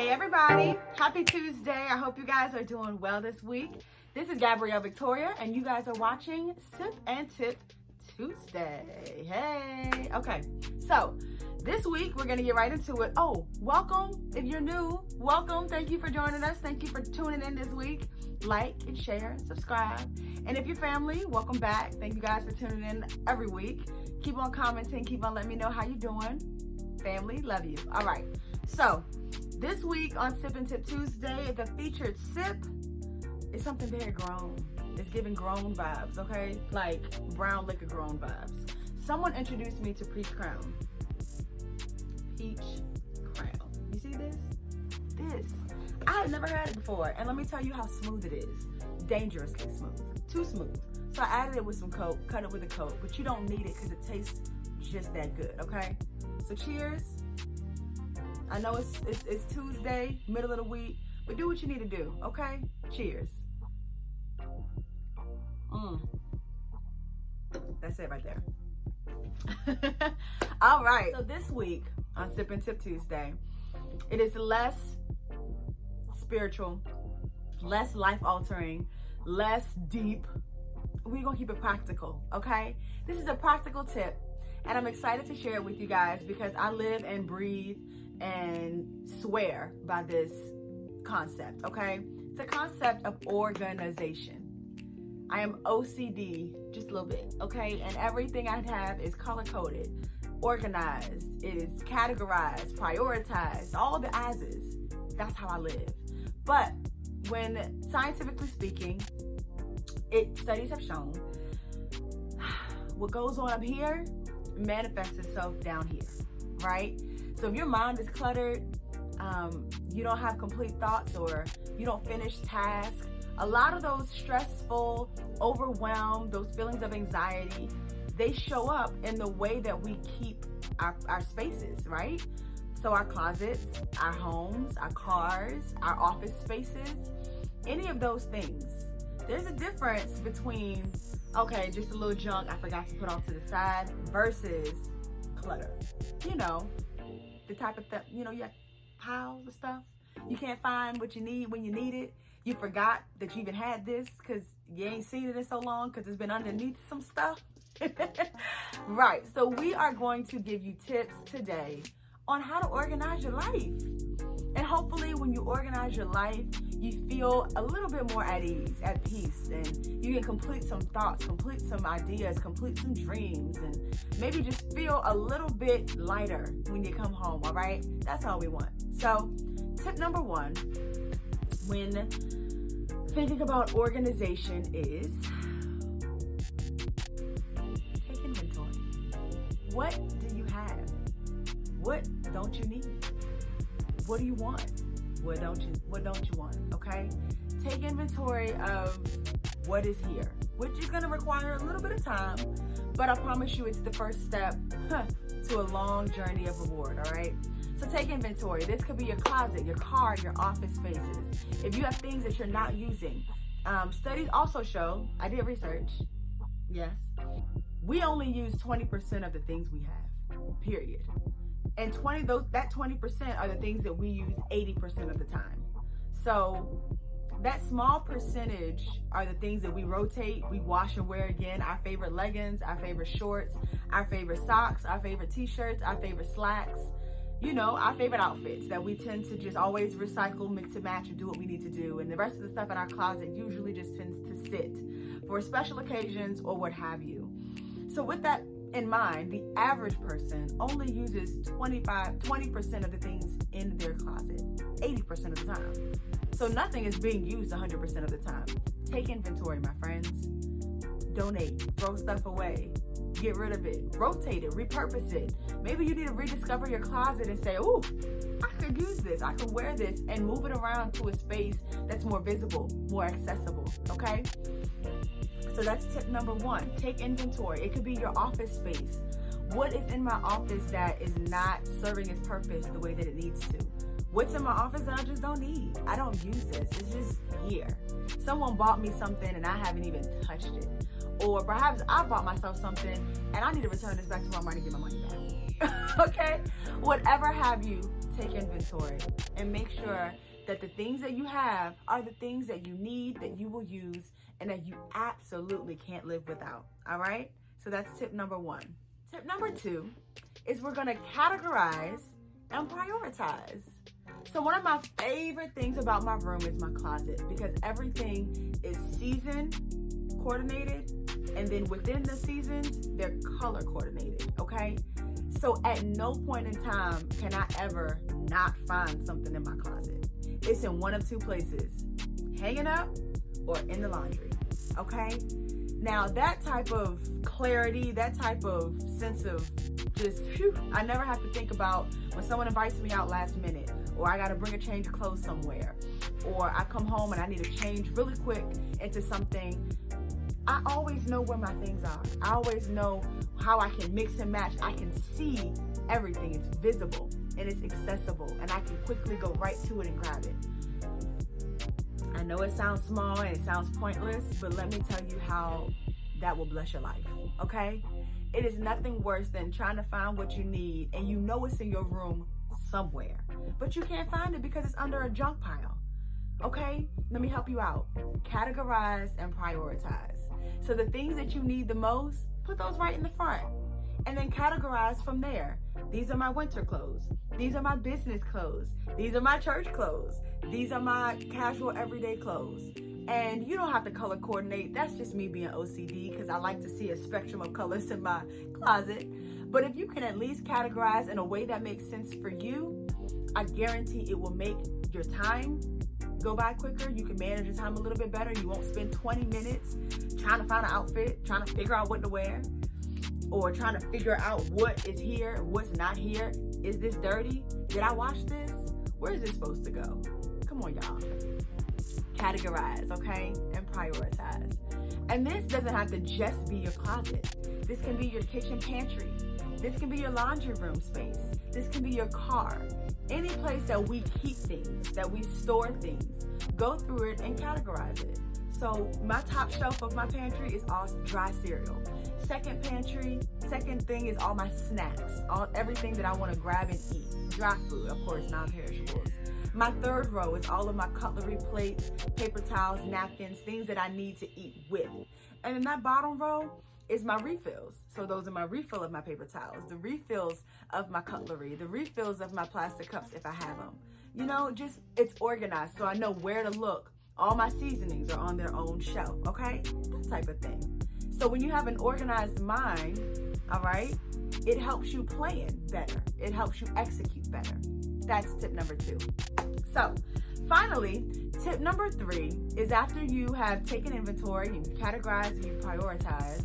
Hey everybody, happy Tuesday. I hope you guys are doing well this week. This is Gabrielle Victoria and you guys are watching Sip and Tip Tuesday. Hey, okay, so this week we're gonna get right into it. Oh, welcome. If you're new, welcome. Thank you for joining us. Thank you for tuning in this week. Like and share, subscribe. And if you're family, welcome back. Thank you guys for tuning in every week. Keep on commenting, keep on letting me know how you're doing. Family, love you. All right, so this week on Sip and Tip Tuesday, the featured sip is something very grown. It's giving grown vibes, okay? Like brown liquor grown vibes. Someone introduced me to Peach Crown. Peach Crown. You see this? This. I had never had it before, and let me tell you how smooth it is. Dangerously smooth. Too smooth. So I added it with some Coke, cut it with a Coke, but you don't need it because it tastes just that good, okay? So cheers. I know it's Tuesday, middle of the week, but do what you need to do, okay? Cheers. That's it right there. All right, so this week on Sip and Tip Tuesday, it is less spiritual, less life-altering, less deep. We're gonna keep it practical, okay? This is a practical tip, and I'm excited to share it with you guys because I live and breathe and swear by this concept, okay? It's a concept of organization. I am OCD just a little bit, okay? And everything I have is color-coded, organized, it is categorized, prioritized, all the as's. That's how I live. But when scientifically speaking, studies have shown what goes on up here manifests itself down here, right? So if your mind is cluttered, you don't have complete thoughts or you don't finish tasks, a lot of those stressful, overwhelmed, those feelings of anxiety, they show up in the way that we keep our spaces, right? So our closets, our homes, our cars, our office spaces, any of those things. There's a difference between, okay, just a little junk I forgot to put off to the side versus clutter. You know, the type of stuff, you have piles of stuff. You can't find what you need when you need it. You forgot that you even had this because you ain't seen it in so long because it's been underneath some stuff. Right, so we are going to give you tips today on how to organize your life. And hopefully when you organize your life, you feel a little bit more at ease, at peace, and you can complete some thoughts, complete some ideas, complete some dreams, and maybe just feel a little bit lighter when you come home, all right? That's all we want. So tip number one, when thinking about organization is take inventory. What do you have? What don't you need? What do you want? What don't you want? Okay? Take inventory of what is here, which is gonna require a little bit of time, but I promise you it's the first step to a long journey of reward, all right? So take inventory. This could be your closet, your car, your office spaces. If you have things that you're not using. Studies also show, I did research, yes, we only use 20% of the things we have, period. And that 20% are the things that we use 80% of the time. So that small percentage are the things that we rotate, we wash and wear again. Our favorite leggings, our favorite shorts, our favorite socks, our favorite t-shirts, our favorite slacks, our favorite outfits that we tend to just always recycle, mix and match, and do what we need to do. And the rest of the stuff in our closet usually just tends to sit for special occasions or what have you. So with that in mind, the average person only uses 20% of the things in their closet, 80% of the time. So nothing is being used 100% of the time. Take inventory, my friends. Donate, throw stuff away, get rid of it, rotate it, repurpose it. Maybe you need to rediscover your closet and say, ooh, I could use this, I could wear this, and move it around to a space that's more visible, more accessible, okay? So that's tip number one, take inventory. It could be your office space. What is in my office that is not serving its purpose the way that it needs to? What's in my office that I just don't need? I don't use this, it's just here. Someone bought me something and I haven't even touched it. Or perhaps I bought myself something and I need to return this back to Walmart and get my money back. Okay? Whatever have you, take inventory and make sure that the things that you have are the things that you need, that you will use, and that you absolutely can't live without. All right? So that's tip number 1. Tip number 2 is we're gonna categorize and prioritize. So one of my favorite things about my room is my closet, because everything is season coordinated, and then within the seasons, they're color coordinated, okay? So at no point in time can I ever not find something in my closet. It's in one of two places, hanging up or in the laundry, okay? Now that type of clarity, that type of sense of just, I never have to think about when someone invites me out last minute, or I gotta bring a change of clothes somewhere, or I come home and I need to change really quick into something. I always know where my things are. I always know how I can mix and match. I can see everything. It's visible and it's accessible, and I can quickly go right to it and grab it. I know it sounds small and it sounds pointless, but let me tell you how that will bless your life, okay? It is nothing worse than trying to find what you need and you know it's in your room somewhere, but you can't find it because it's under a junk pile, okay? Let me help you out. Categorize and prioritize. So the things that you need the most, put those right in the front, and then categorize from there. These are my winter clothes. These are my business clothes. These are my church clothes. These are my casual everyday clothes. And you don't have to color coordinate. That's just me being OCD, because I like to see a spectrum of colors in my closet. But if you can at least categorize in a way that makes sense for you, I guarantee it will make your time go by quicker. You can manage your time a little bit better. You won't spend 20 minutes trying to find an outfit, trying to figure out what to wear, or trying to figure out what is here, what's not here. Is this dirty? Did I wash this? Where is this supposed to go? Come on, y'all. Categorize, okay? And prioritize. And this doesn't have to just be your closet. This can be your kitchen pantry. This can be your laundry room space. This can be your car. Any place that we keep things, that we store things, go through it and categorize it. So my top shelf of my pantry is all dry cereal. Second thing is all my snacks, everything that I want to grab and eat. Dry food, of course, non-perishables. My third row is all of my cutlery, plates, paper towels, napkins, things that I need to eat with. And in that bottom row is my refills. So those are my refill of my paper towels, the refills of my cutlery, the refills of my plastic cups if I have them. You know, just it's organized so I know where to look. All my seasonings are on their own shelf, okay? That type of thing. So when you have an organized mind, all right, it helps you plan better. It helps you execute better. That's tip number 2. So finally, tip number 3 is after you have taken inventory, you categorize and you prioritize,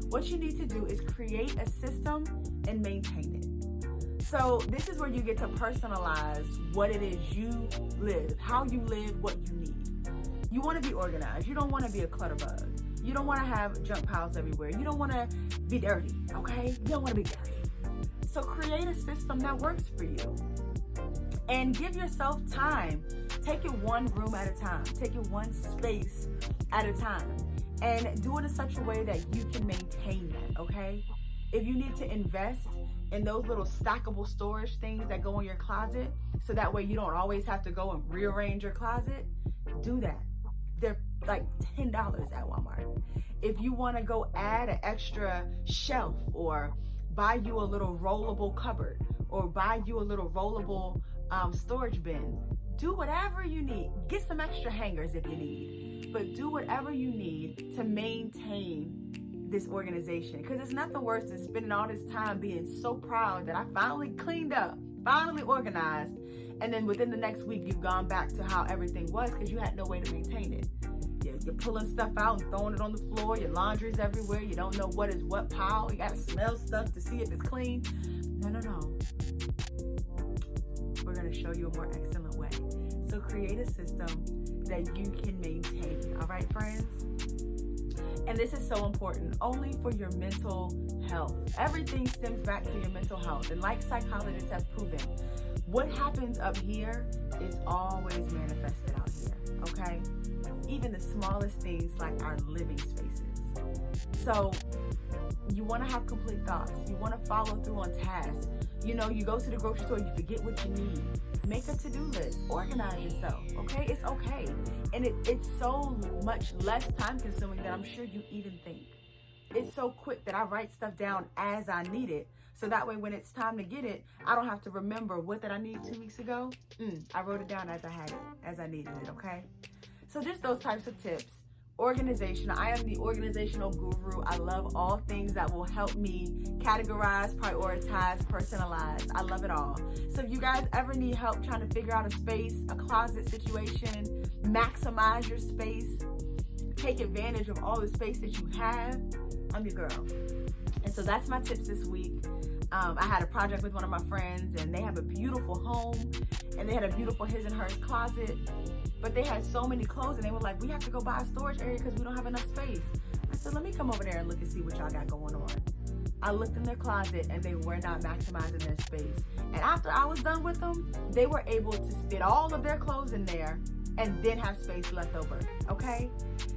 what you need to do is create a system and maintain it. So this is where you get to personalize what it is you live, how you live, what you need. You want to be organized. You don't want to be a clutter bug. You don't want to have junk piles everywhere. You don't want to be dirty, okay? You don't want to be dirty. So create a system that works for you. And give yourself time. Take it one room at a time. Take it one space at a time. And do it in such a way that you can maintain that, okay? If you need to invest in those little stackable storage things that go in your closet, so that way you don't always have to go and rearrange your closet, do that. They're like $10 at Walmart. If you want to go add an extra shelf, or buy you a little rollable cupboard, or buy you a little rollable storage bin, do whatever you need. Get some extra hangers if you need, but do whatever you need to maintain this organization, because it's nothing worse than spending all this time being so proud that I finally cleaned up, finally organized, and then within the next week you've gone back to how everything was because you had no way to maintain it. You're pulling stuff out and throwing it on the floor. Your laundry's everywhere. You don't know what is what pile. You gotta smell stuff to see if it's clean. No. We're gonna show you a more excellent way. So create a system that you can maintain. All right, friends? And this is so important, only for your mental health. Everything stems back to your mental health. And like psychologists have proven, what happens up here is always manifested out here, okay? Even the smallest things like our living spaces. So you want to have complete thoughts. You want to follow through on tasks. You know, you go to the grocery store, you forget what you need. Make a to-do list. Organize yourself, okay? It's okay. And it's so much less time consuming than I'm sure you even think. It's so quick that I write stuff down as I need it. So that way when it's time to get it, I don't have to remember what did I need 2 weeks ago. I wrote it down as I had it, as I needed it, okay? So just those types of tips. Organization. I am the organizational guru. I love all things that will help me categorize, prioritize, personalize. I love it all. So if you guys ever need help trying to figure out a space, a closet situation, maximize your space, take advantage of all the space that you have, I'm your girl. And so that's my tips this week. I had a project with one of my friends, and they have a beautiful home, and they had a beautiful his and hers closet, but they had so many clothes, and they were like, we have to go buy a storage area because we don't have enough space. I said, let me come over there and look and see what y'all got going on. I looked in their closet, and they were not maximizing their space. And after I was done with them, they were able to fit all of their clothes in there and then have space left over, okay?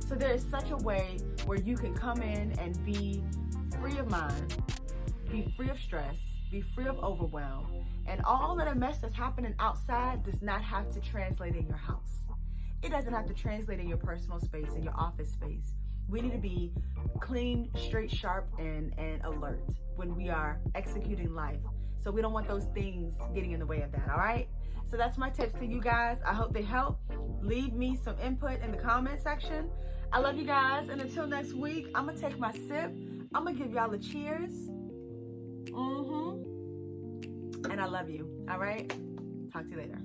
So there is such a way where you can come in and be free of mind, be free of stress, be free of overwhelm, and all of the mess that's happening outside does not have to translate in your house. It doesn't have to translate in your personal space, in your office space. We need to be clean, straight, sharp, and alert when we are executing life. So we don't want those things getting in the way of that, all right? So that's my tips to you guys. I hope they help. Leave me some input in the comment section. I love you guys, and until next week, I'm gonna take my sip. I'm gonna give y'all a cheers. And I love you, all right? Talk to you later.